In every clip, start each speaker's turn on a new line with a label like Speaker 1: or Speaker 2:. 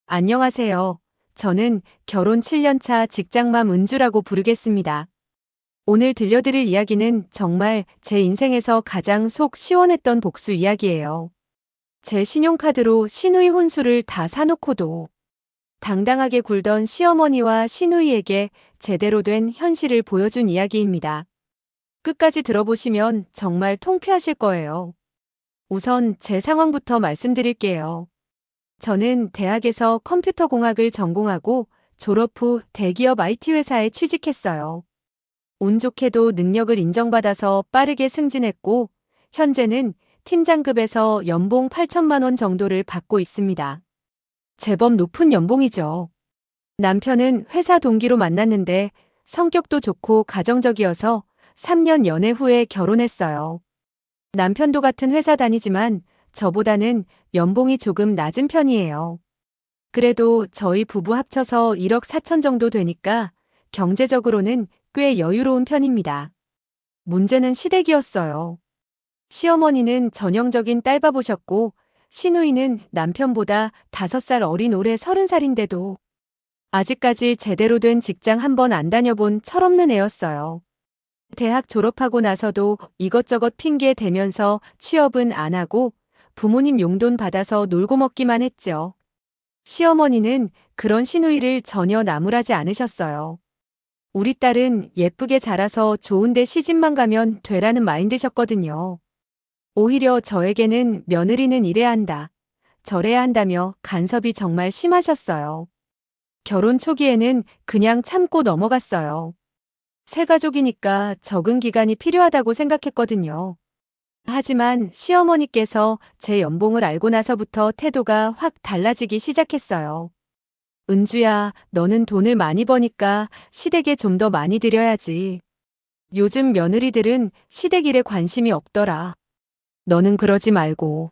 Speaker 1: 안녕하세요. 저는 결혼 7년차 직장맘 은주라고 부르겠습니다. 오늘 들려드릴 이야기는 정말 제 인생에서 가장 속 시원했던 복수 이야기예요. 제 신용카드로 시누이 혼수를 다 사놓고도 당당하게 굴던 시어머니와 시누이에게 제대로 된 현실을 보여준 이야기입니다. 끝까지 들어보시면 정말 통쾌하실 거예요. 우선 제 상황부터 말씀드릴게요. 저는 대학에서 컴퓨터공학을 전공하고 졸업 후 대기업 IT 회사에 취직했어요. 운 좋게도 능력을 인정받아서 빠르게 승진했고, 현재는 팀장급에서 연봉 8천만 원 정도를 받고 있습니다. 제법 높은 연봉이죠. 남편은 회사 동기로 만났는데 성격도 좋고 가정적이어서 3년 연애 후에 결혼했어요. 남편도 같은 회사 다니지만 저보다는 연봉이 조금 낮은 편이에요. 그래도 저희 부부 합쳐서 1억 4천 정도 되니까 경제적으로는 꽤 여유로운 편입니다. 문제는 시댁이었어요. 시어머니는 전형적인 딸바보셨고 시누이는 남편보다 5살 어린 올해 30살인데도 아직까지 제대로 된 직장 한 번 안 다녀본 철없는 애였어요. 대학 졸업하고 나서도 이것저것 핑계 대면서 취업은 안 하고 부모님 용돈 받아서 놀고 먹기만 했죠. 시어머니는 그런 시누이를 전혀 나무라지 않으셨어요. 우리 딸은 예쁘게 자라서 좋은데 시집만 가면 되라는 마인드셨거든요. 오히려 저에게는 며느리는 이래야 한다, 저래야 한다며 간섭이 정말 심하셨어요. 결혼 초기에는 그냥 참고 넘어갔어요. 새 가족이니까 적응 기간이 필요하다고 생각했거든요. 하지만 시어머니께서 제 연봉을 알고 나서부터 태도가 확 달라지기 시작했어요. 은주야, 너는 돈을 많이 버니까 시댁에 좀 더 많이 드려야지. 요즘 며느리들은 시댁 일에 관심이 없더라. 너는 그러지 말고.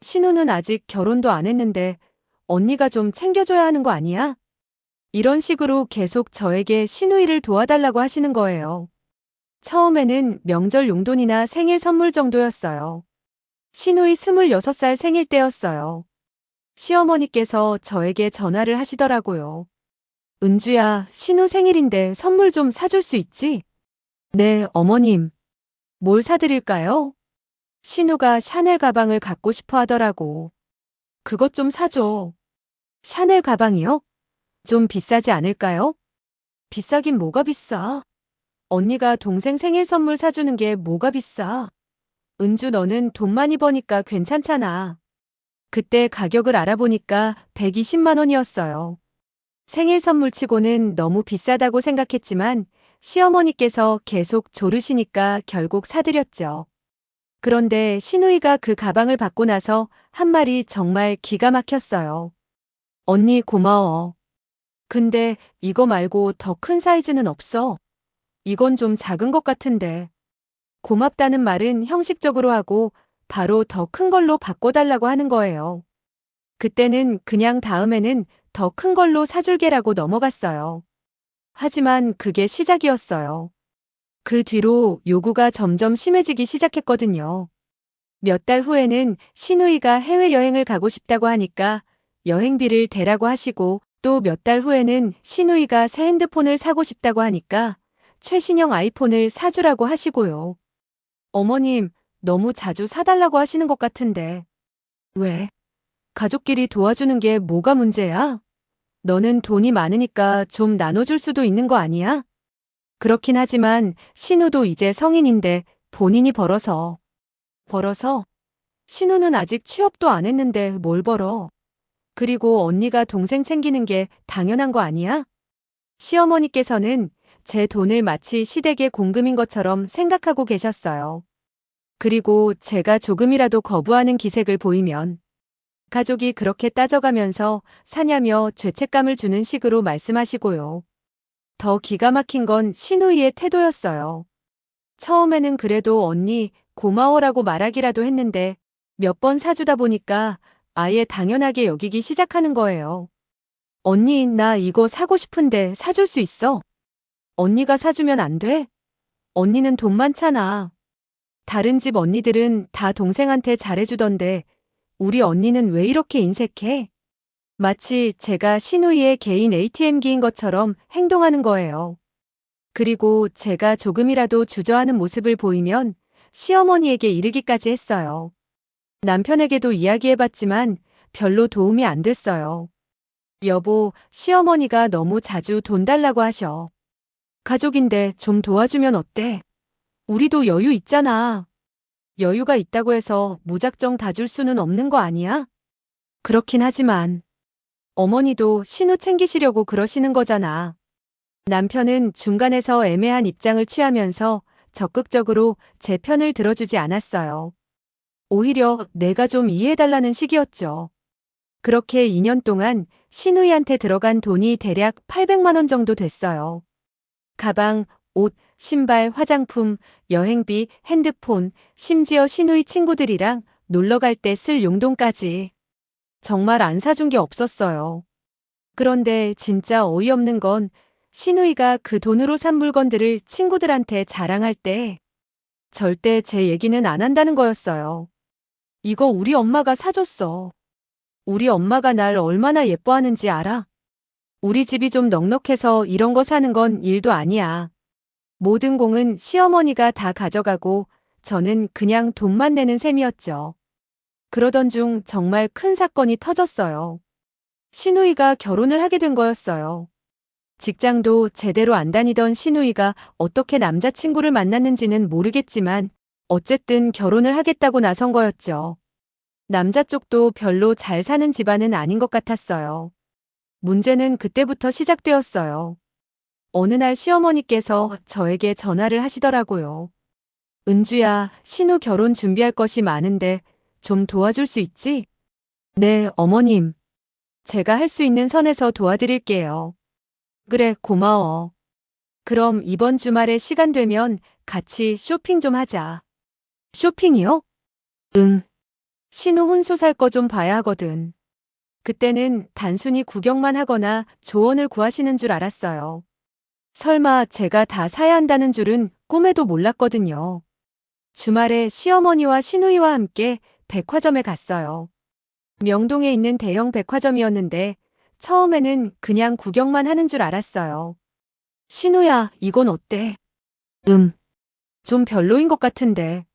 Speaker 1: 신우는 아직 결혼도 안 했는데 언니가 좀 챙겨줘야 하는 거 아니야? 이런 식으로 계속 저에게 시누이를 도와달라고 하시는 거예요. 처음에는 명절 용돈이나 생일 선물 정도였어요. 시누이 26살 생일 때였어요. 시어머니께서 저에게 전화를 하시더라고요. 은주야, 신우 생일인데 선물 좀 사줄 수 있지? 네, 어머님. 뭘 사드릴까요? 신우가 샤넬 가방을 갖고 싶어 하더라고. 그것 좀 사줘. 샤넬 가방이요? 좀 비싸지 않을까요? 비싸긴 뭐가 비싸? 언니가 동생 생일 선물 사주는 게 뭐가 비싸? 은주 너는 돈 많이 버니까 괜찮잖아. 그때 가격을 알아보니까 120만 원이었어요. 생일 선물치고는 너무 비싸다고 생각했지만 시어머니께서 계속 조르시니까 결국 사드렸죠. 그런데 시누이가 그 가방을 받고 나서 한 말이 정말 기가 막혔어요. 언니 고마워. 근데 이거 말고 더 큰 사이즈는 없어? 이건 좀 작은 것 같은데. 고맙다는 말은 형식적으로 하고 바로 더 큰 걸로 바꿔달라고 하는 거예요. 그때는 그냥 다음에는 더 큰 걸로 사줄게라고 넘어갔어요. 하지만 그게 시작이었어요. 그 뒤로 요구가 점점 심해지기 시작했거든요. 몇 달 후에는 시누이가 해외여행을 가고 싶다고 하니까 여행비를 대라고 하시고 또 몇 달 후에는 시누이가 새 핸드폰을 사고 싶다고 하니까 최신형 아이폰을 사주라고 하시고요. 어머님, 너무 자주 사달라고 하시는 것 같은데. 왜? 가족끼리 도와주는 게 뭐가 문제야? 너는 돈이 많으니까 좀 나눠줄 수도 있는 거 아니야? 그렇긴 하지만 신우도 이제 성인인데 본인이 벌어서. 벌어서? 신우는 아직 취업도 안 했는데 뭘 벌어? 그리고 언니가 동생 챙기는 게 당연한 거 아니야? 시어머니께서는 제 돈을 마치 시댁의 공금인 것처럼 생각하고 계셨어요. 그리고 제가 조금이라도 거부하는 기색을 보이면 가족이 그렇게 따져가면서 사냐며 죄책감을 주는 식으로 말씀하시고요. 더 기가 막힌 건 시누이의 태도였어요. 처음에는 그래도 언니 고마워라고 말하기라도 했는데 몇 번 사주다 보니까 아예 당연하게 여기기 시작하는 거예요. 언니, 나 이거 사고 싶은데 사줄 수 있어? 언니가 사주면 안 돼? 언니는 돈 많잖아. 다른 집 언니들은 다 동생한테 잘해주던데 우리 언니는 왜 이렇게 인색해? 마치 제가 신우이의 개인 ATM기인 것처럼 행동하는 거예요. 그리고 제가 조금이라도 주저하는 모습을 보이면 시어머니에게 이르기까지 했어요. 남편에게도 이야기해봤지만 별로 도움이 안 됐어요. 여보, 시어머니가 너무 자주 돈 달라고 하셔. 가족인데 좀 도와주면 어때? 우리도 여유 있잖아. 여유가 있다고 해서 무작정 다 줄 수는 없는 거 아니야? 그렇긴 하지만 어머니도 신우 챙기시려고 그러시는 거잖아. 남편은 중간에서 애매한 입장을 취하면서 적극적으로 제 편을 들어주지 않았어요. 오히려 내가 좀 이해해달라는 식이었죠. 그렇게 2년 동안 신우이한테 들어간 돈이 대략 800만 원 정도 됐어요. 가방, 옷, 신발, 화장품, 여행비, 핸드폰, 심지어 신우이 친구들이랑 놀러 갈 때 쓸 용돈까지. 정말 안 사준 게 없었어요. 그런데 진짜 어이없는 건 신우이가 그 돈으로 산 물건들을 친구들한테 자랑할 때 절대 제 얘기는 안 한다는 거였어요. 이거 우리 엄마가 사줬어. 우리 엄마가 날 얼마나 예뻐하는지 알아? 우리 집이 좀 넉넉해서 이런 거 사는 건 일도 아니야. 모든 공은 시어머니가 다 가져가고 저는 그냥 돈만 내는 셈이었죠. 그러던 중 정말 큰 사건이 터졌어요. 신우이가 결혼을 하게 된 거였어요. 직장도 제대로 안 다니던 신우이가 어떻게 남자친구를 만났는지는 모르겠지만 어쨌든 결혼을 하겠다고 나선 거였죠. 남자 쪽도 별로 잘 사는 집안은 아닌 것 같았어요. 문제는 그때부터 시작되었어요. 어느 날 시어머니께서 저에게 전화를 하시더라고요. 은주야, 신우 결혼 준비할 것이 많은데 좀 도와줄 수 있지? 네, 어머님. 제가 할 수 있는 선에서 도와드릴게요. 그래, 고마워. 그럼 이번 주말에 시간 되면 같이 쇼핑 좀 하자. 쇼핑이요? 응. 신우 혼수 살 거 좀 봐야 하거든. 그때는 단순히 구경만 하거나 조언을 구하시는 줄 알았어요. 설마 제가 다 사야 한다는 줄은 꿈에도 몰랐거든요. 주말에 시어머니와 신우이와 함께 백화점에 갔어요. 명동에 있는 대형 백화점이었는데 처음에는 그냥 구경만 하는 줄 알았어요. 신우야, 이건 어때? 좀 별로인 것 같은데.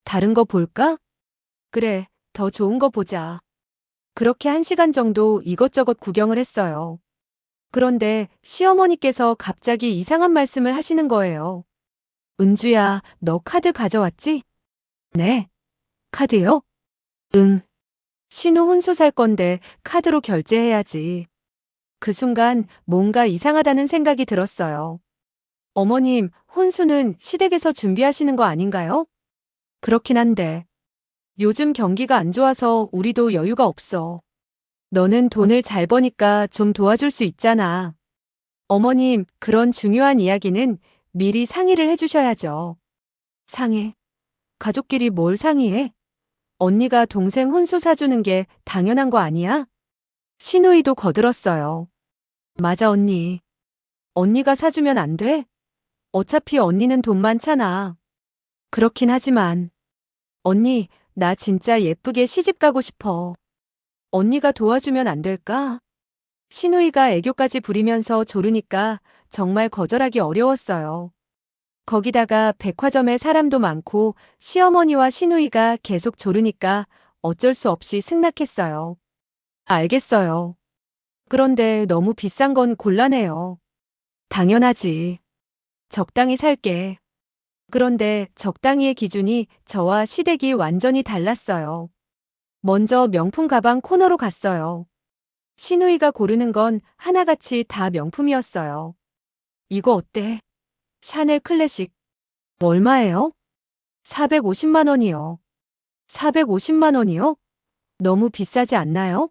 Speaker 1: 다른 거 볼까? 그래, 더 좋은 거 보자. 그렇게 1시간 정도 이것저것 구경을 했어요. 그런데 시어머니께서 갑자기 이상한 말씀을 하시는 거예요. 은주야, 너 카드 가져왔지? 네. 카드요? 응. 신우 혼수 살 건데 카드로 결제해야지. 그 순간 뭔가 이상하다는 생각이 들었어요. 어머님, 혼수는 시댁에서 준비하시는 거 아닌가요? 그렇긴 한데. 요즘 경기가 안 좋아서 우리도 여유가 없어. 너는 돈을 잘 버니까 좀 도와줄 수 있잖아. 어머님, 그런 중요한 이야기는 미리 상의를 해주셔야죠. 상의? 가족끼리 뭘 상의해? 언니가 동생 혼수 사주는 게 당연한 거 아니야? 신우이도 거들었어요. 맞아, 언니. 언니가 사주면 안 돼? 어차피 언니는 돈 많잖아. 그렇긴 하지만. 언니, 나 진짜 예쁘게 시집 가고 싶어. 언니가 도와주면 안 될까? 신우이가 애교까지 부리면서 조르니까 정말 거절하기 어려웠어요. 거기다가 백화점에 사람도 많고 시어머니와 신우이가 계속 조르니까 어쩔 수 없이 승낙했어요. 알겠어요. 그런데 너무 비싼 건 곤란해요. 당연하지. 적당히 살게. 그런데 적당히의 기준이 저와 시댁이 완전히 달랐어요. 먼저 명품 가방 코너로 갔어요. 신우이가 고르는 건 하나같이 다 명품이었어요. 이거 어때? 샤넬 클래식. 얼마예요? 450만 원이요. 450만 원이요? 너무 비싸지 않나요?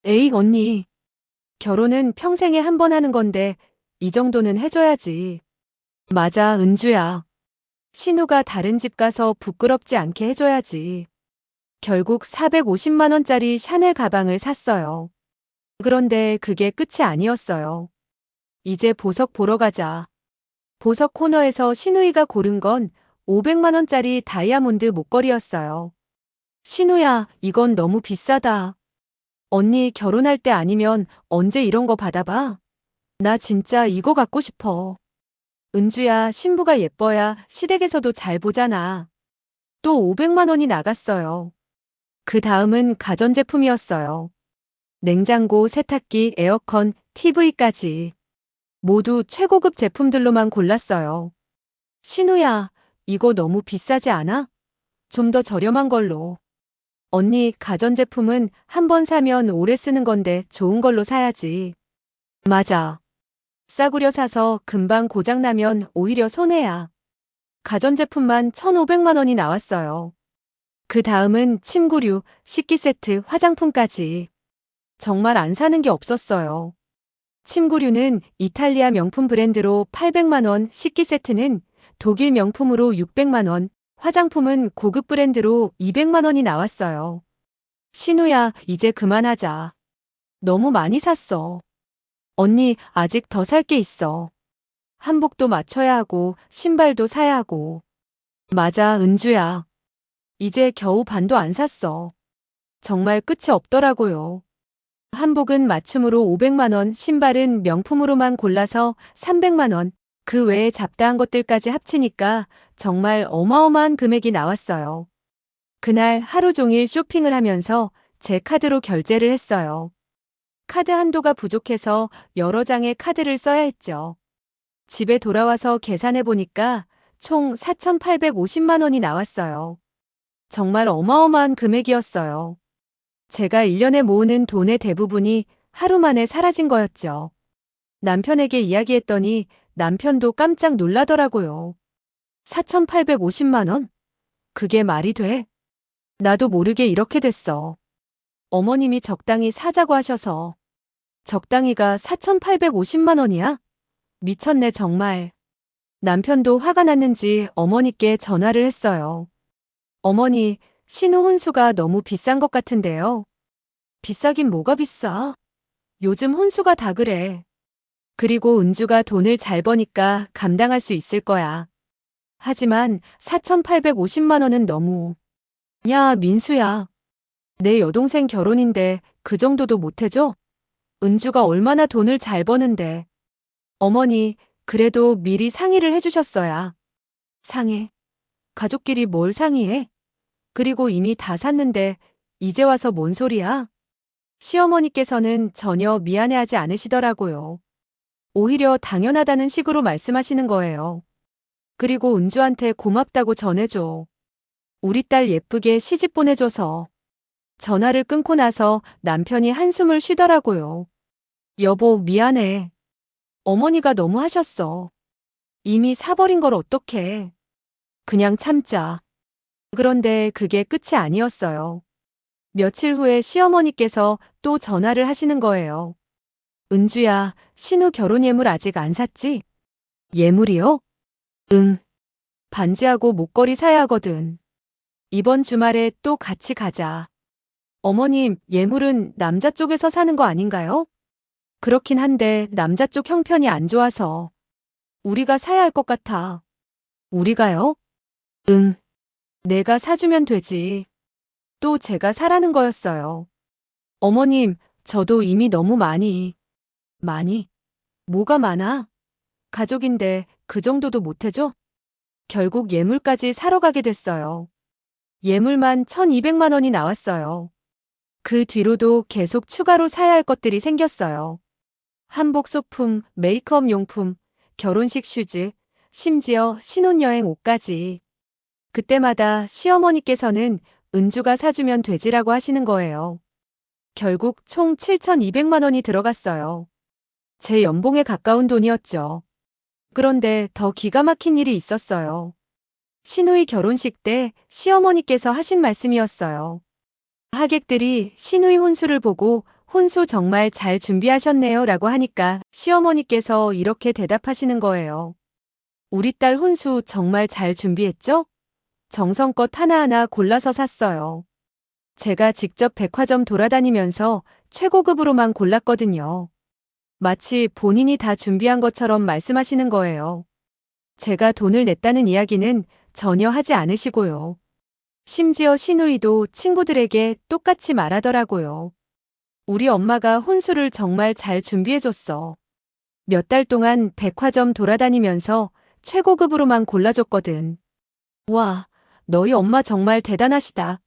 Speaker 1: 에이, 언니. 결혼은 평생에 한 번 하는 건데 이 정도는 해줘야지. 맞아, 은주야. 신우가 다른 집 가서 부끄럽지 않게 해줘야지. 결국 450만 원짜리 샤넬 가방을 샀어요. 그런데 그게 끝이 아니었어요. 이제 보석 보러 가자. 보석 코너에서 신우이가 고른 건 500만 원짜리 다이아몬드 목걸이였어요. 신우야, 이건 너무 비싸다. 언니 결혼할 때 아니면 언제 이런 거 받아봐? 나 진짜 이거 갖고 싶어. 은주야, 신부가 예뻐야 시댁에서도 잘 보잖아. 또 500만 원이 나갔어요. 그 다음은 가전제품이었어요. 냉장고, 세탁기, 에어컨, TV까지. 모두 최고급 제품들로만 골랐어요. 신우야, 이거 너무 비싸지 않아? 좀 더 저렴한 걸로. 언니, 가전제품은 한 번 사면 오래 쓰는 건데 좋은 걸로 사야지. 맞아. 싸구려 사서 금방 고장나면 오히려 손해야. 가전제품만 1,500만 원이 나왔어요. 그 다음은 침구류, 식기세트, 화장품까지. 정말 안 사는 게 없었어요. 침구류는 이탈리아 명품 브랜드로 800만 원, 식기세트는 독일 명품으로 600만 원, 화장품은 고급 브랜드로 200만 원이 나왔어요. 신우야, 이제 그만하자. 너무 많이 샀어. 언니, 아직 더 살 게 있어. 한복도 맞춰야 하고, 신발도 사야 하고. 맞아, 은주야. 이제 겨우 반도 안 샀어. 정말 끝이 없더라고요. 한복은 맞춤으로 500만 원, 신발은 명품으로만 골라서 300만 원, 그 외에 잡다한 것들까지 합치니까 정말 어마어마한 금액이 나왔어요. 그날 하루 종일 쇼핑을 하면서 제 카드로 결제를 했어요. 카드 한도가 부족해서 여러 장의 카드를 써야 했죠. 집에 돌아와서 계산해 보니까 총 4,850만 원이 나왔어요. 정말 어마어마한 금액이었어요. 제가 1년에 모으는 돈의 대부분이 하루 만에 사라진 거였죠. 남편에게 이야기했더니 남편도 깜짝 놀라더라고요. 4,850만 원? 그게 말이 돼? 나도 모르게 이렇게 됐어. 어머님이 적당히 사자고 하셔서. 적당히가 4,850만 원이야? 미쳤네 정말. 남편도 화가 났는지 어머니께 전화를 했어요. 어머니, 신우 혼수가 너무 비싼 것 같은데요. 비싸긴 뭐가 비싸? 요즘 혼수가 다 그래. 그리고 은주가 돈을 잘 버니까 감당할 수 있을 거야. 하지만 4,850만 원은 너무. 야, 민수야. 내 여동생 결혼인데 그 정도도 못 해줘? 은주가 얼마나 돈을 잘 버는데. 어머니, 그래도 미리 상의를 해주셨어야. 상의? 가족끼리 뭘 상의해? 그리고 이미 다 샀는데 이제 와서 뭔 소리야? 시어머니께서는 전혀 미안해하지 않으시더라고요. 오히려 당연하다는 식으로 말씀하시는 거예요. 그리고 은주한테 고맙다고 전해줘. 우리 딸 예쁘게 시집 보내줘서. 전화를 끊고 나서 남편이 한숨을 쉬더라고요. 여보, 미안해. 어머니가 너무 하셨어. 이미 사버린 걸 어떡해. 그냥 참자. 그런데 그게 끝이 아니었어요. 며칠 후에 시어머니께서 또 전화를 하시는 거예요. 은주야, 신우 결혼 예물 아직 안 샀지? 예물이요? 응. 반지하고 목걸이 사야 하거든. 이번 주말에 또 같이 가자. 어머님, 예물은 남자 쪽에서 사는 거 아닌가요? 그렇긴 한데 남자 쪽 형편이 안 좋아서 우리가 사야 할 것 같아. 우리가요? 응. 내가 사주면 되지. 또 제가 사라는 거였어요. 어머님, 저도 이미 너무 많이? 뭐가 많아? 가족인데 그 정도도 못 해줘? 결국 예물까지 사러 가게 됐어요. 예물만 1,200만 원이 나왔어요. 그 뒤로도 계속 추가로 사야 할 것들이 생겼어요. 한복 소품, 메이크업 용품, 결혼식 슈즈, 심지어 신혼여행 옷까지. 그때마다 시어머니께서는 은주가 사주면 되지라고 하시는 거예요. 결국 총 7,200만 원이 들어갔어요. 제 연봉에 가까운 돈이었죠. 그런데 더 기가 막힌 일이 있었어요. 신우이 결혼식 때 시어머니께서 하신 말씀이었어요. 하객들이 신우이 혼수를 보고 혼수 정말 잘 준비하셨네요 라고 하니까 시어머니께서 이렇게 대답하시는 거예요. 우리 딸 혼수 정말 잘 준비했죠? 정성껏 하나하나 골라서 샀어요. 제가 직접 백화점 돌아다니면서 최고급으로만 골랐거든요. 마치 본인이 다 준비한 것처럼 말씀하시는 거예요. 제가 돈을 냈다는 이야기는 전혀 하지 않으시고요. 심지어 신우이도 친구들에게 똑같이 말하더라고요. 우리 엄마가 혼수를 정말 잘 준비해줬어. 몇 달 동안 백화점 돌아다니면서 최고급으로만 골라줬거든. 와, 너희 엄마 정말 대단하시다.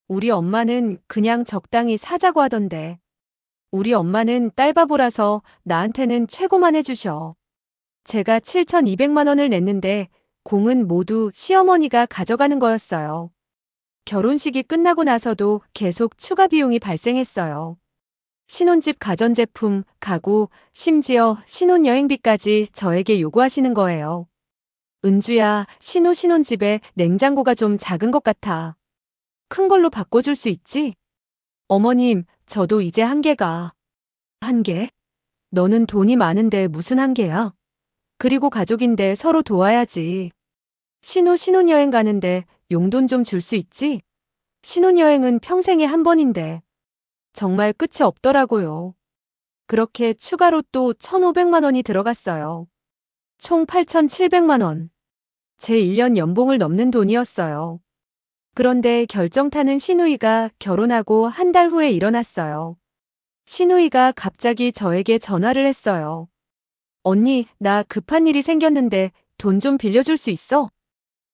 Speaker 1: 우리 엄마는 그냥 적당히 사자고 하던데. 우리 엄마는 딸바보라서 나한테는 최고만 해주셔. 제가 7,200만 원을 냈는데 공은 모두 시어머니가 가져가는 거였어요. 결혼식이 끝나고 나서도 계속 추가 비용이 발생했어요. 신혼집 가전제품, 가구, 심지어 신혼여행비까지 저에게 요구하시는 거예요. 은주야, 신혼집에 냉장고가 좀 작은 것 같아. 큰 걸로 바꿔줄 수 있지? 어머님, 저도 이제 한계가. 한계? 너는 돈이 많은데 무슨 한계야? 그리고 가족인데 서로 도와야지. 신혼여행 가는데 용돈 좀 줄 수 있지? 신혼여행은 평생에 한 번인데. 정말 끝이 없더라고요. 그렇게 추가로 또 1,500만 원이 들어갔어요. 총 8,700만 원. 제 1년 연봉을 넘는 돈이었어요. 그런데 결정타는 시누이가 결혼하고 한 달 후에 일어났어요. 시누이가 갑자기 저에게 전화를 했어요. 언니, 나 급한 일이 생겼는데 돈 좀 빌려줄 수 있어?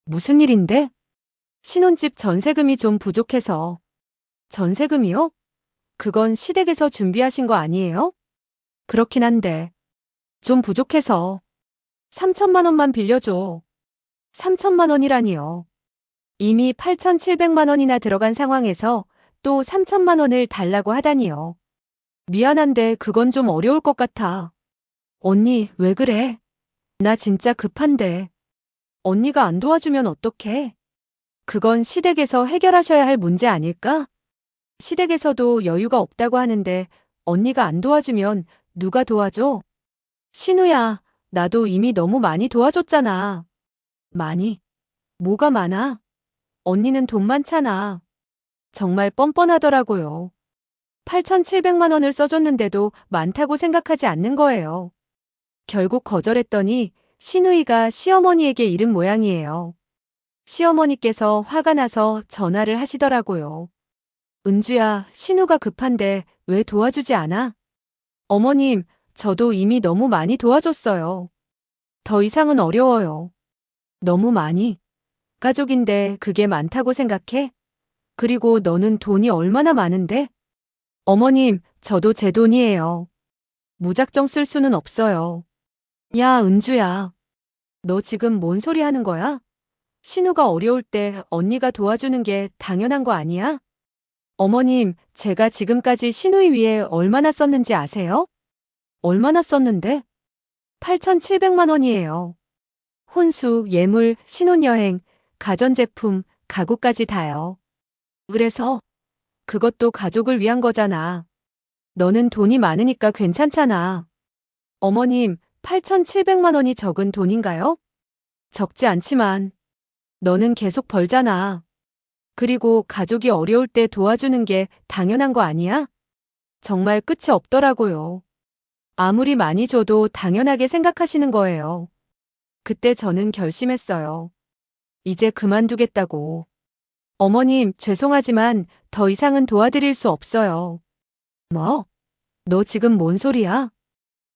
Speaker 1: 무슨 일인데? 신혼집 전세금이 좀 부족해서. 전세금이요? 그건 시댁에서 준비하신 거 아니에요? 그렇긴 한데. 좀 부족해서. 3천만 원만 빌려줘. 3천만 원이라니요. 이미 8,700만 원이나 들어간 상황에서 또 3천만 원을 달라고 하다니요. 미안한데 그건 좀 어려울 것 같아. 언니, 왜 그래? 나 진짜 급한데. 언니가 안 도와주면 어떡해? 그건 시댁에서 해결하셔야 할 문제 아닐까? 시댁에서도 여유가 없다고 하는데 언니가 안 도와주면 누가 도와줘? 신우야, 나도 이미 너무 많이 도와줬잖아. 많이? 뭐가 많아? 언니는 돈 많잖아. 정말 뻔뻔하더라고요. 8,700만 원을 써줬는데도 많다고 생각하지 않는 거예요. 결국 거절했더니 신우이가 시어머니에게 이른 모양이에요. 시어머니께서 화가 나서 전화를 하시더라고요. 은주야, 신우가 급한데 왜 도와주지 않아? 어머님, 저도 이미 너무 많이 도와줬어요. 더 이상은 어려워요. 너무 많이? 가족인데 그게 많다고 생각해? 그리고 너는 돈이 얼마나 많은데? 어머님, 저도 제 돈이에요. 무작정 쓸 수는 없어요. 야, 은주야. 너 지금 뭔 소리 하는 거야? 신우가 어려울 때 언니가 도와주는 게 당연한 거 아니야? 어머님, 제가 지금까지 신우이 위해 얼마나 썼는지 아세요? 얼마나 썼는데? 8,700만 원이에요. 혼수, 예물, 신혼여행, 가전제품, 가구까지 다요. 그래서 그것도 가족을 위한 거잖아. 너는 돈이 많으니까 괜찮잖아. 어머님, 8,700만 원이 적은 돈인가요? 적지 않지만 너는 계속 벌잖아. 그리고 가족이 어려울 때 도와주는 게 당연한 거 아니야? 정말 끝이 없더라고요. 아무리 많이 줘도 당연하게 생각하시는 거예요. 그때 저는 결심했어요. 이제 그만두겠다고. 어머님, 죄송하지만 더 이상은 도와드릴 수 없어요. 뭐? 너 지금 뭔 소리야?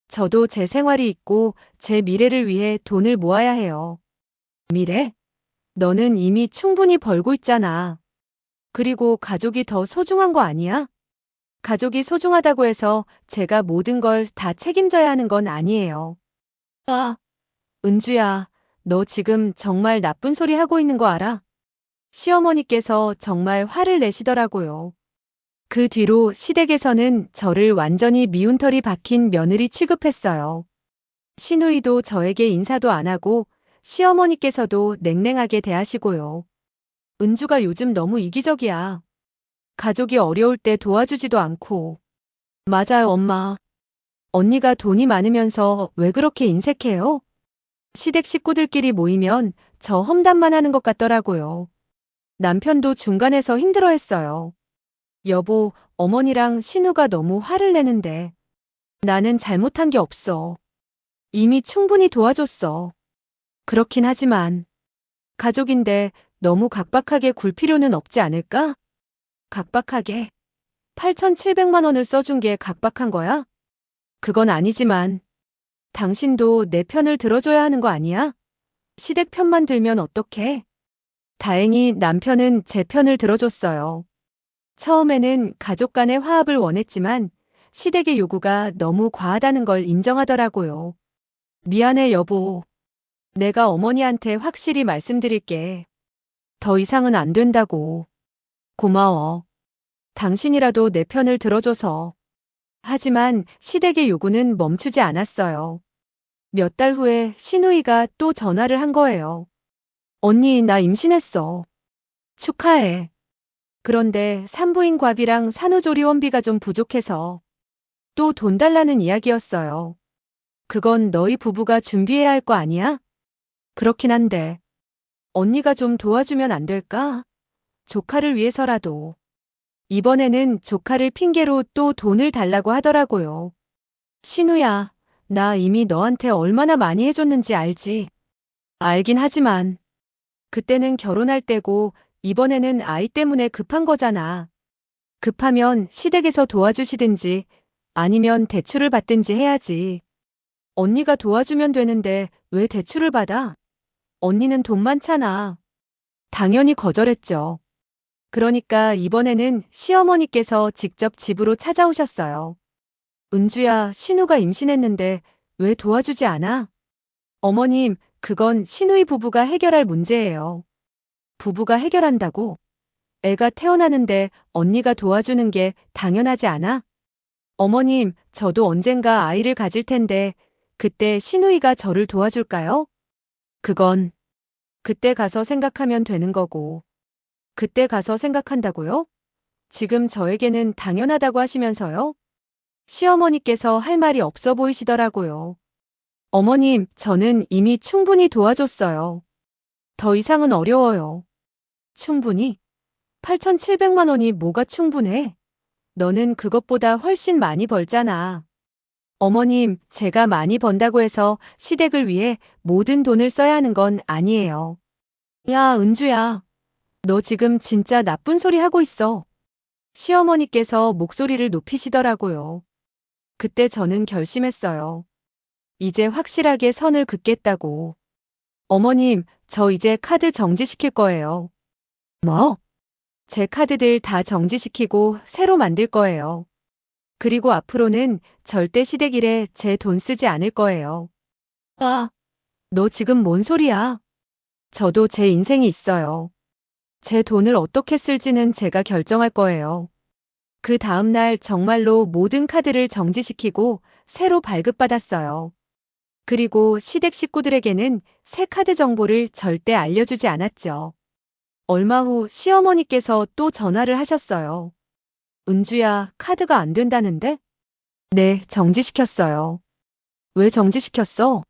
Speaker 1: 저도 제 생활이 있고 제 미래를 위해 돈을 모아야 해요. 미래? 너는 이미 충분히 벌고 있잖아. 그리고 가족이 더 소중한 거 아니야? 가족이 소중하다고 해서 제가 모든 걸 다 책임져야 하는 건 아니에요. 아, 은주야, 너 지금 정말 나쁜 소리 하고 있는 거 알아? 시어머니께서 정말 화를 내시더라고요. 그 뒤로 시댁에서는 저를 완전히 미운 털이 박힌 며느리 취급했어요. 시누이도 저에게 인사도 안 하고 시어머니께서도 냉랭하게 대하시고요. 은주가 요즘 너무 이기적이야. 가족이 어려울 때 도와주지도 않고. 맞아요, 엄마. 언니가 돈이 많으면서 왜 그렇게 인색해요? 시댁 식구들끼리 모이면 저 험담만 하는 것 같더라고요. 남편도 중간에서 힘들어했어요. 여보, 어머니랑 신우가 너무 화를 내는데 나는 잘못한 게 없어. 이미 충분히 도와줬어. 그렇긴 하지만 가족인데 너무 각박하게 굴 필요는 없지 않을까? 각박하게. 8,700만 원을 써준 게 각박한 거야? 그건 아니지만 당신도 내 편을 들어줘야 하는 거 아니야? 시댁 편만 들면 어떡해? 다행히 남편은 제 편을 들어줬어요. 처음에는 가족 간의 화합을 원했지만 시댁의 요구가 너무 과하다는 걸 인정하더라고요. 미안해, 여보. 내가 어머니한테 확실히 말씀드릴게. 더 이상은 안 된다고. 고마워. 당신이라도 내 편을 들어줘서. 하지만 시댁의 요구는 멈추지 않았어요. 몇 달 후에 시누이가 또 전화를 한 거예요. 언니, 나 임신했어. 축하해. 그런데 산부인과비랑 산후조리원비가 좀 부족해서 또 돈 달라는 이야기였어요. 그건 너희 부부가 준비해야 할 거 아니야? 그렇긴 한데 언니가 좀 도와주면 안 될까? 조카를 위해서라도. 이번에는 조카를 핑계로 또 돈을 달라고 하더라고요. 신우야, 나 이미 너한테 얼마나 많이 해줬는지 알지? 알긴 하지만 그때는 결혼할 때고 이번에는 아이 때문에 급한 거잖아. 급하면 시댁에서 도와주시든지 아니면 대출을 받든지 해야지. 언니가 도와주면 되는데 왜 대출을 받아? 언니는 돈 많잖아. 당연히 거절했죠. 그러니까 이번에는 시어머니께서 직접 집으로 찾아오셨어요. 은주야, 신우가 임신했는데 왜 도와주지 않아? 어머님, 그건 신우이 부부가 해결할 문제예요. 부부가 해결한다고? 애가 태어나는데 언니가 도와주는 게 당연하지 않아? 어머님, 저도 언젠가 아이를 가질 텐데 그때 신우이가 저를 도와줄까요? 그건 그때 가서 생각하면 되는 거고. 그때 가서 생각한다고요? 지금 저에게는 당연하다고 하시면서요? 시어머니께서 할 말이 없어 보이시더라고요. 어머님, 저는 이미 충분히 도와줬어요. 더 이상은 어려워요. 충분히? 8,700만 원이 뭐가 충분해? 너는 그것보다 훨씬 많이 벌잖아. 어머님, 제가 많이 번다고 해서 시댁을 위해 모든 돈을 써야 하는 건 아니에요. 야, 은주야. 너 지금 진짜 나쁜 소리 하고 있어. 시어머니께서 목소리를 높이시더라고요. 그때 저는 결심했어요. 이제 확실하게 선을 긋겠다고. 어머님, 저 이제 카드 정지시킬 거예요. 뭐? 제 카드들 다 정지시키고 새로 만들 거예요. 그리고 앞으로는 절대 시댁 일에 제 돈 쓰지 않을 거예요. 아, 너 지금 뭔 소리야? 저도 제 인생이 있어요. 제 돈을 어떻게 쓸지는 제가 결정할 거예요. 그 다음날 정말로 모든 카드를 정지시키고 새로 발급받았어요. 그리고 시댁 식구들에게는 새 카드 정보를 절대 알려주지 않았죠. 얼마 후 시어머니께서 또 전화를 하셨어요. 은주야, 카드가 안 된다는데? 네, 정지시켰어요. 왜 정지시켰어?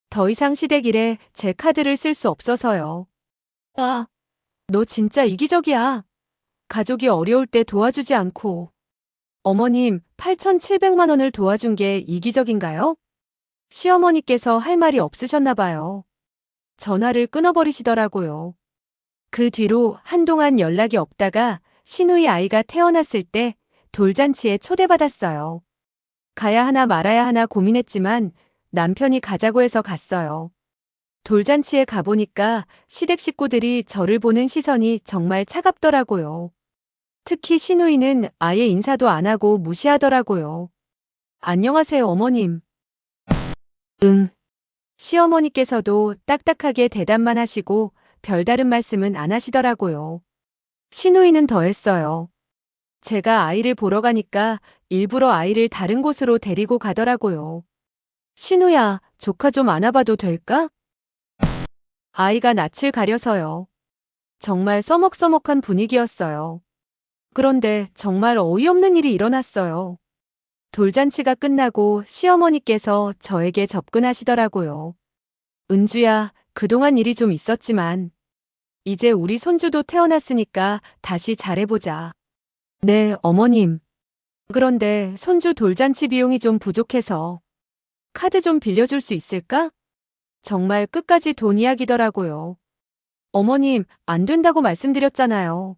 Speaker 1: 더 이상 시댁 일에 제 카드를 쓸 수 없어서요. 아, 너 진짜 이기적이야. 가족이 어려울 때 도와주지 않고. 어머님, 8,700만 원을 도와준 게 이기적인가요? 시어머니께서 할 말이 없으셨나 봐요. 전화를 끊어버리시더라고요. 그 뒤로 한동안 연락이 없다가 시누이 아이가 태어났을 때 돌잔치에 초대받았어요. 가야 하나 말아야 하나 고민했지만 남편이 가자고 해서 갔어요. 돌잔치에 가보니까 시댁 식구들이 저를 보는 시선이 정말 차갑더라고요. 특히 시누이는 아예 인사도 안 하고 무시하더라고요. 안녕하세요, 어머님. 응. 시어머니께서도 딱딱하게 대답만 하시고 별다른 말씀은 안 하시더라고요. 시누이는 더했어요. 제가 아이를 보러 가니까 일부러 아이를 다른 곳으로 데리고 가더라고요. 신우야, 조카 좀 안아봐도 될까? 아이가 낯을 가려서요. 정말 써먹써먹한 분위기였어요. 그런데 정말 어이없는 일이 일어났어요. 돌잔치가 끝나고 시어머니께서 저에게 접근하시더라고요. 은주야, 그동안 일이 좀 있었지만 이제 우리 손주도 태어났으니까 다시 잘해보자. 네, 어머님. 그런데 손주 돌잔치 비용이 좀 부족해서 카드 좀 빌려줄 수 있을까? 정말 끝까지 돈 이야기더라고요. 어머님, 안 된다고 말씀드렸잖아요.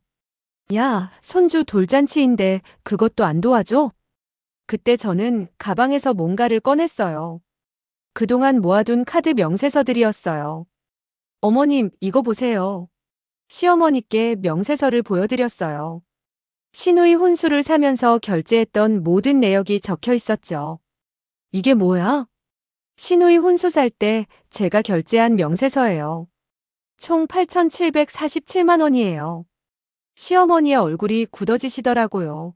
Speaker 1: 야, 손주 돌잔치인데 그것도 안 도와줘? 그때 저는 가방에서 뭔가를 꺼냈어요. 그동안 모아둔 카드 명세서들이었어요. 어머님, 이거 보세요. 시어머니께 명세서를 보여드렸어요. 시누이 혼수를 사면서 결제했던 모든 내역이 적혀 있었죠. 이게 뭐야? 시누이 혼수 살 때 제가 결제한 명세서예요. 총 8,747만 원이에요. 시어머니의 얼굴이 굳어지시더라고요.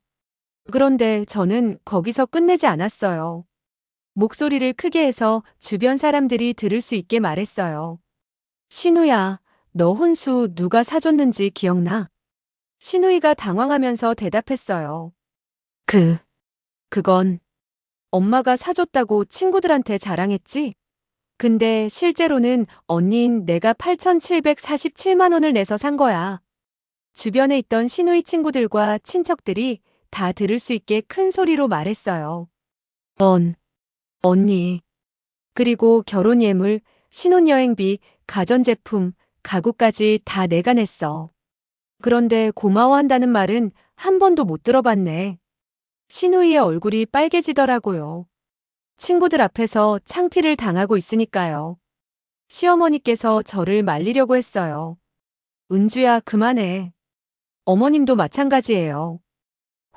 Speaker 1: 그런데 저는 거기서 끝내지 않았어요. 목소리를 크게 해서 주변 사람들이 들을 수 있게 말했어요. 신우야, 너 혼수 누가 사줬는지 기억나? 신우이가 당황하면서 대답했어요. 그건 엄마가 사줬다고 친구들한테 자랑했지? 근데 실제로는 언니인 내가 8,747만 원을 내서 산 거야. 주변에 있던 신우이 친구들과 친척들이 다 들을 수 있게 큰 소리로 말했어요. 언니. 그리고 결혼 예물, 신혼여행비, 가전제품, 가구까지 다 내가 냈어. 그런데 고마워한다는 말은 한 번도 못 들어봤네. 신우이의 얼굴이 빨개지더라고요. 친구들 앞에서 창피를 당하고 있으니까요. 시어머니께서 저를 말리려고 했어요. 은주야, 그만해. 어머님도 마찬가지예요.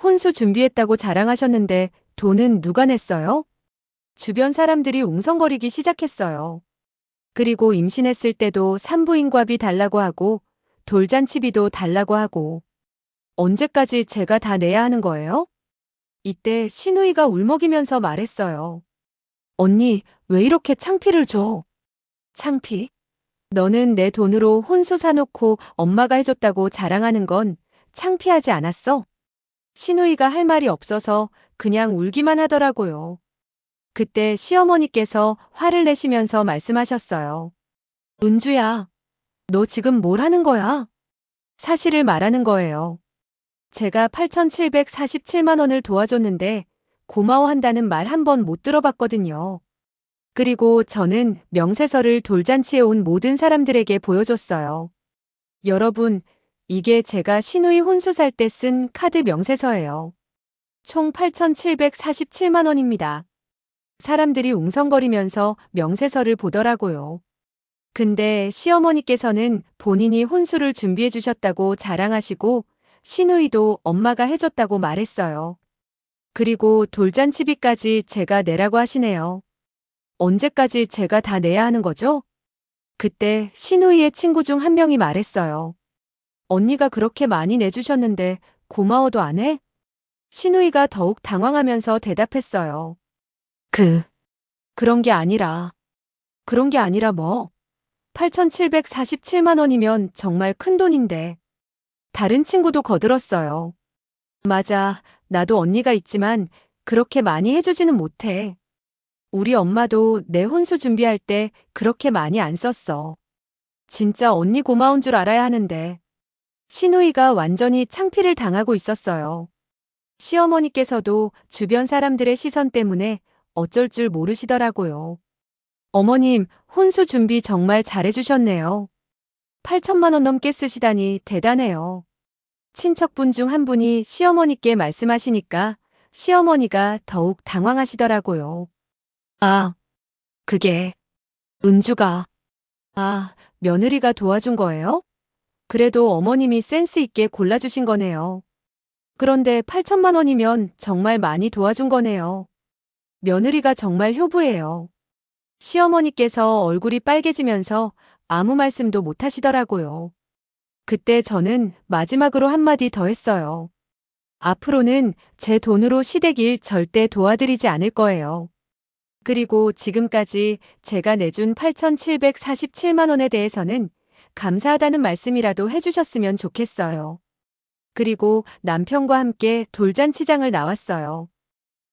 Speaker 1: 혼수 준비했다고 자랑하셨는데 돈은 누가 냈어요? 주변 사람들이 웅성거리기 시작했어요. 그리고 임신했을 때도 산부인과비 달라고 하고 돌잔치비도 달라고 하고 언제까지 제가 다 내야 하는 거예요? 이때 신우이가 울먹이면서 말했어요. 언니, 왜 이렇게 창피를 줘? 창피? 너는 내 돈으로 혼수 사놓고 엄마가 해줬다고 자랑하는 건 창피하지 않았어? 신우이가 할 말이 없어서 그냥 울기만 하더라고요. 그때 시어머니께서 화를 내시면서 말씀하셨어요. 은주야, 너 지금 뭘 하는 거야? 사실을 말하는 거예요. 제가 8,747만 원을 도와줬는데 고마워한다는 말 한 번 못 들어봤거든요. 그리고 저는 명세서를 돌잔치에 온 모든 사람들에게 보여줬어요. 여러분, 이게 제가 시누이 혼수 살 때 쓴 카드 명세서예요. 총 8,747만 원입니다. 사람들이 웅성거리면서 명세서를 보더라고요. 근데 시어머니께서는 본인이 혼수를 준비해 주셨다고 자랑하시고 시누이도 엄마가 해줬다고 말했어요. 그리고 돌잔치비까지 제가 내라고 하시네요. 언제까지 제가 다 내야 하는 거죠? 그때 시누이의 친구 중 한 명이 말했어요. 언니가 그렇게 많이 내주셨는데 고마워도 안 해? 시누이가 더욱 당황하면서 대답했어요. 그런 게 아니라. 그런 게 아니라 뭐? 8,747만 원이면 정말 큰 돈인데. 다른 친구도 거들었어요. 맞아, 나도 언니가 있지만 그렇게 많이 해주지는 못해. 우리 엄마도 내 혼수 준비할 때 그렇게 많이 안 썼어. 진짜 언니 고마운 줄 알아야 하는데. 시누이가 완전히 창피를 당하고 있었어요. 시어머니께서도 주변 사람들의 시선 때문에 어쩔 줄 모르시더라고요. 어머님, 혼수 준비 정말 잘해주셨네요. 8천만 원 넘게 쓰시다니 대단해요. 친척분 중 한 분이 시어머니께 말씀하시니까 시어머니가 더욱 당황하시더라고요. 아, 그게 은주가. 며느리가 도와준 거예요? 그래도 어머님이 센스 있게 골라주신 거네요. 그런데 8천만 원이면 정말 많이 도와준 거네요. 며느리가 정말 효부예요. 시어머니께서 얼굴이 빨개지면서 아무 말씀도 못 하시더라고요. 그때 저는 마지막으로 한마디 더 했어요. 앞으로는 제 돈으로 시댁일 절대 도와드리지 않을 거예요. 그리고 지금까지 제가 내준 8,747만 원에 대해서는 감사하다는 말씀이라도 해주셨으면 좋겠어요. 그리고 남편과 함께 돌잔치장을 나왔어요.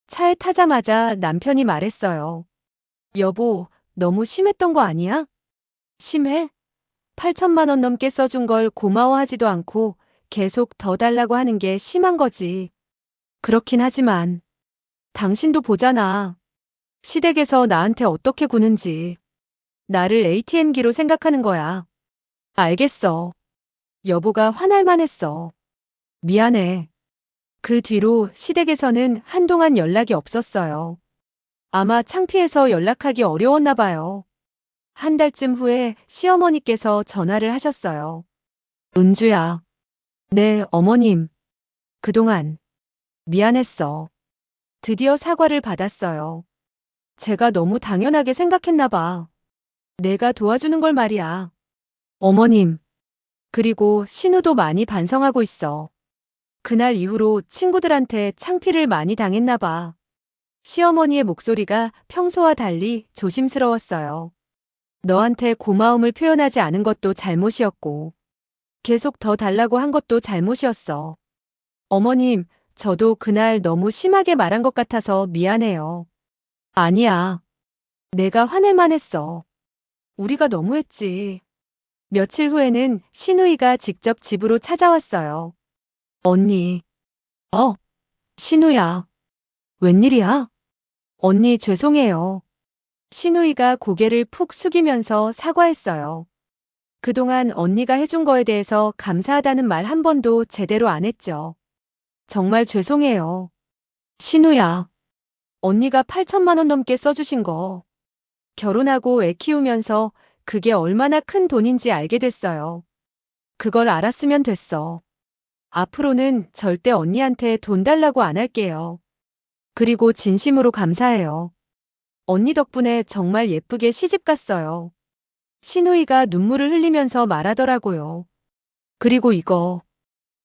Speaker 1: 차에 타자마자 남편이 말했어요. 여보, 너무 심했던 거 아니야? 심해? 8천만 원 넘게 써준 걸 고마워하지도 않고 계속 더 달라고 하는 게 심한 거지. 그렇긴 하지만 당신도 보잖아. 시댁에서 나한테 어떻게 구는지. 나를 ATM기로 생각하는 거야. 알겠어. 여보가 화날 만했어. 미안해. 그 뒤로 시댁에서는 한동안 연락이 없었어요. 아마 창피해서 연락하기 어려웠나 봐요. 한 달쯤 후에 시어머니께서 전화를 하셨어요. 은주야. 네, 어머님. 그동안 미안했어. 드디어 사과를 받았어요. 제가 너무 당연하게 생각했나 봐. 내가 도와주는 걸 말이야. 어머님. 그리고 신우도 많이 반성하고 있어. 그날 이후로 친구들한테 창피를 많이 당했나 봐. 시어머니의 목소리가 평소와 달리 조심스러웠어요. 너한테 고마움을 표현하지 않은 것도 잘못이었고, 계속 더 달라고 한 것도 잘못이었어. 어머님, 저도 그날 너무 심하게 말한 것 같아서 미안해요. 아니야. 내가 화낼만 했어. 우리가 너무했지. 며칠 후에는 신우이가 직접 집으로 찾아왔어요. 언니. 신우야. 웬일이야? 언니 죄송해요. 신우이가 고개를 푹 숙이면서 사과했어요. 그동안 언니가 해준 거에 대해서 감사하다는 말 한 번도 제대로 안 했죠. 정말 죄송해요. 신우야. 언니가 8천만 원 넘게 써주신 거. 결혼하고 애 키우면서 그게 얼마나 큰 돈인지 알게 됐어요. 그걸 알았으면 됐어. 앞으로는 절대 언니한테 돈 달라고 안 할게요. 그리고 진심으로 감사해요. 언니 덕분에 정말 예쁘게 시집 갔어요. 신우이가 눈물을 흘리면서 말하더라고요. 그리고 이거.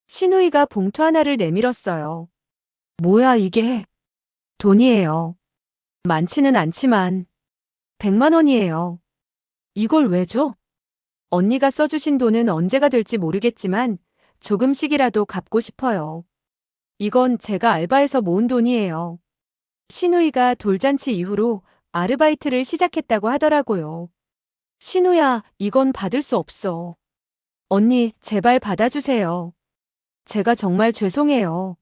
Speaker 1: 신우이가 봉투 하나를 내밀었어요. 뭐야 이게? 돈이에요. 많지는 않지만 100만 원이에요. 이걸 왜 줘? 언니가 써주신 돈은 언제가 될지 모르겠지만 조금씩이라도 갚고 싶어요. 이건 제가 알바해서 모은 돈이에요. 신우이가 돌잔치 이후로 아르바이트를 시작했다고 하더라고요. 신우야, 이건 받을 수 없어. 언니, 제발 받아주세요. 제가 정말 죄송해요.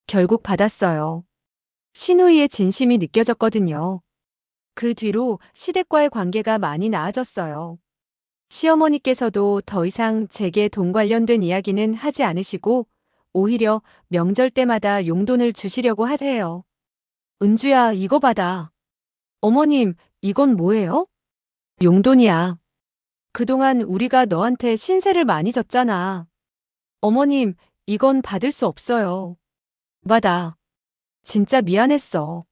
Speaker 1: 결국 받았어요. 신우이의 진심이 느껴졌거든요. 그 뒤로 시댁과의 관계가 많이 나아졌어요. 시어머니께서도 더 이상 제게 돈 관련된 이야기는 하지 않으시고 오히려 명절 때마다 용돈을 주시려고 하세요. 은주야, 이거 받아. 어머님, 이건 뭐예요? 용돈이야. 그동안 우리가 너한테 신세를 많이 졌잖아. 어머님, 이건 받을 수 없어요. 받아. 진짜 미안했어.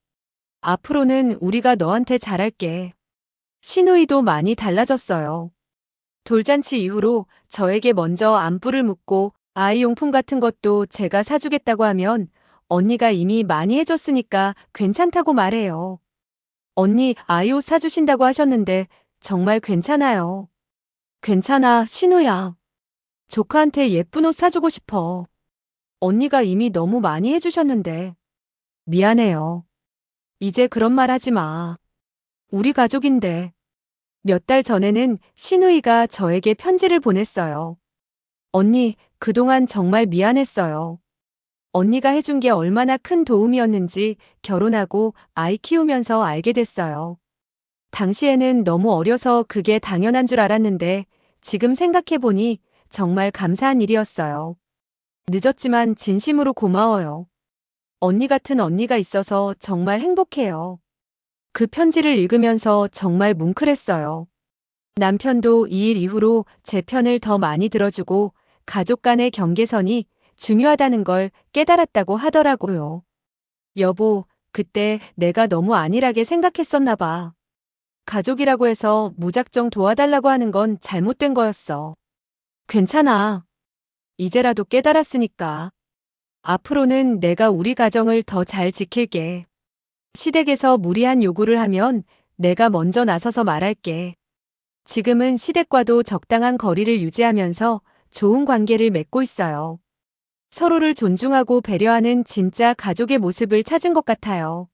Speaker 1: 앞으로는 우리가 너한테 잘할게. 신우이도 많이 달라졌어요. 돌잔치 이후로 저에게 먼저 안부를 묻고 아이용품 같은 것도 제가 사주겠다고 하면 언니가 이미 많이 해줬으니까 괜찮다고 말해요. 언니 아이옷 사주신다고 하셨는데 정말 괜찮아요. 괜찮아, 신우야. 조카한테 예쁜 옷 사주고 싶어. 언니가 이미 너무 많이 해주셨는데. 미안해요. 이제 그런 말 하지 마. 우리 가족인데. 몇 달 전에는 신우이가 저에게 편지를 보냈어요. 언니, 그동안 정말 미안했어요. 언니가 해준 게 얼마나 큰 도움이었는지 결혼하고 아이 키우면서 알게 됐어요. 당시에는 너무 어려서 그게 당연한 줄 알았는데 지금 생각해보니 정말 감사한 일이었어요. 늦었지만 진심으로 고마워요. 언니 같은 언니가 있어서 정말 행복해요. 그 편지를 읽으면서 정말 뭉클했어요. 남편도 이 일 이후로 제 편을 더 많이 들어주고 가족 간의 경계선이 중요하다는 걸 깨달았다고 하더라고요. 여보, 그때 내가 너무 안일하게 생각했었나 봐. 가족이라고 해서 무작정 도와달라고 하는 건 잘못된 거였어. 괜찮아. 이제라도 깨달았으니까. 앞으로는 내가 우리 가정을 더 잘 지킬게. 시댁에서 무리한 요구를 하면 내가 먼저 나서서 말할게. 지금은 시댁과도 적당한 거리를 유지하면서 좋은 관계를 맺고 있어요. 서로를 존중하고 배려하는 진짜 가족의 모습을 찾은 것 같아요.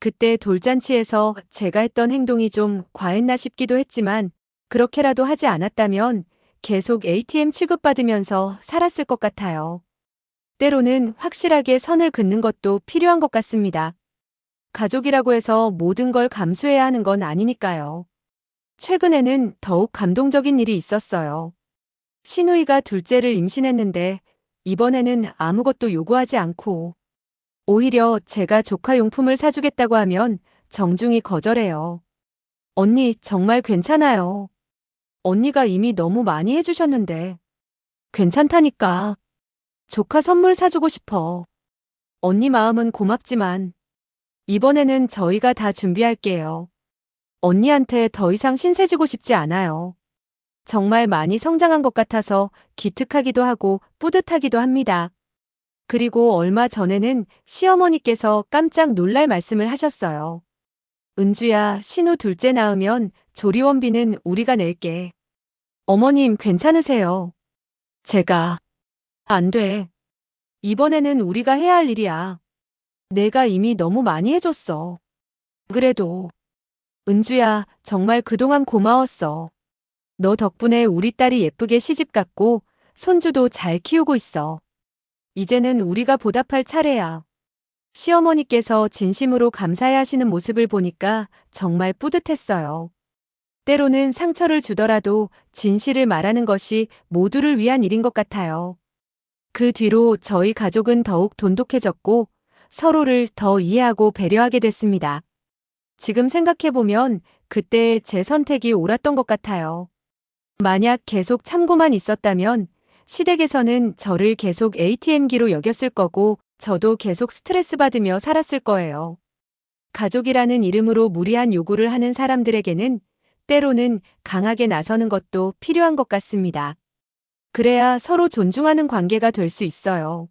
Speaker 1: 그때 돌잔치에서 제가 했던 행동이 좀 과했나 싶기도 했지만 그렇게라도 하지 않았다면 계속 ATM 취급받으면서 살았을 것 같아요. 때로는 확실하게 선을 긋는 것도 필요한 것 같습니다. 가족이라고 해서 모든 걸 감수해야 하는 건 아니니까요. 최근에는 더욱 감동적인 일이 있었어요. 신우이가 둘째를 임신했는데 이번에는 아무것도 요구하지 않고 오히려 제가 조카 용품을 사주겠다고 하면 정중히 거절해요. 언니, 정말 괜찮아요. 언니가 이미 너무 많이 해주셨는데. 괜찮다니까. 조카 선물 사주고 싶어. 언니 마음은 고맙지만 이번에는 저희가 다 준비할게요. 언니한테 더 이상 신세지고 싶지 않아요. 정말 많이 성장한 것 같아서 기특하기도 하고 뿌듯하기도 합니다. 그리고 얼마 전에는 시어머니께서 깜짝 놀랄 말씀을 하셨어요. 은주야, 신우 둘째 낳으면 조리원비는 우리가 낼게. 어머님, 괜찮으세요? 제가. 안 돼. 이번에는 우리가 해야 할 일이야. 내가 이미 너무 많이 해줬어. 그래도. 은주야, 정말 그동안 고마웠어. 너 덕분에 우리 딸이 예쁘게 시집갔고 손주도 잘 키우고 있어. 이제는 우리가 보답할 차례야. 시어머니께서 진심으로 감사해 하시는 모습을 보니까 정말 뿌듯했어요. 때로는 상처를 주더라도 진실을 말하는 것이 모두를 위한 일인 것 같아요. 그 뒤로 저희 가족은 더욱 돈독해졌고 서로를 더 이해하고 배려하게 됐습니다. 지금 생각해보면 그때 제 선택이 옳았던 것 같아요. 만약 계속 참고만 있었다면 시댁에서는 저를 계속 ATM기로 여겼을 거고 저도 계속 스트레스 받으며 살았을 거예요. 가족이라는 이름으로 무리한 요구를 하는 사람들에게는 때로는 강하게 나서는 것도 필요한 것 같습니다. 그래야 서로 존중하는 관계가 될 수 있어요.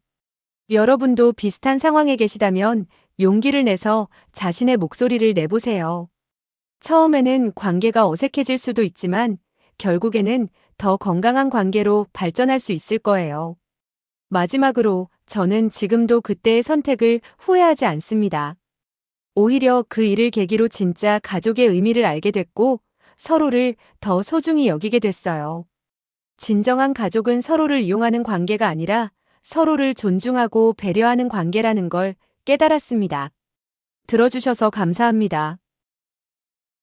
Speaker 1: 여러분도 비슷한 상황에 계시다면 용기를 내서 자신의 목소리를 내보세요. 처음에는 관계가 어색해질 수도 있지만 결국에는 더 건강한 관계로 발전할 수 있을 거예요. 마지막으로 저는 지금도 그때의 선택을 후회하지 않습니다. 오히려 그 일을 계기로 진짜 가족의 의미를 알게 됐고 서로를 더 소중히 여기게 됐어요. 진정한 가족은 서로를 이용하는 관계가 아니라 서로를 존중하고 배려하는 관계라는 걸 깨달았습니다. 들어주셔서 감사합니다.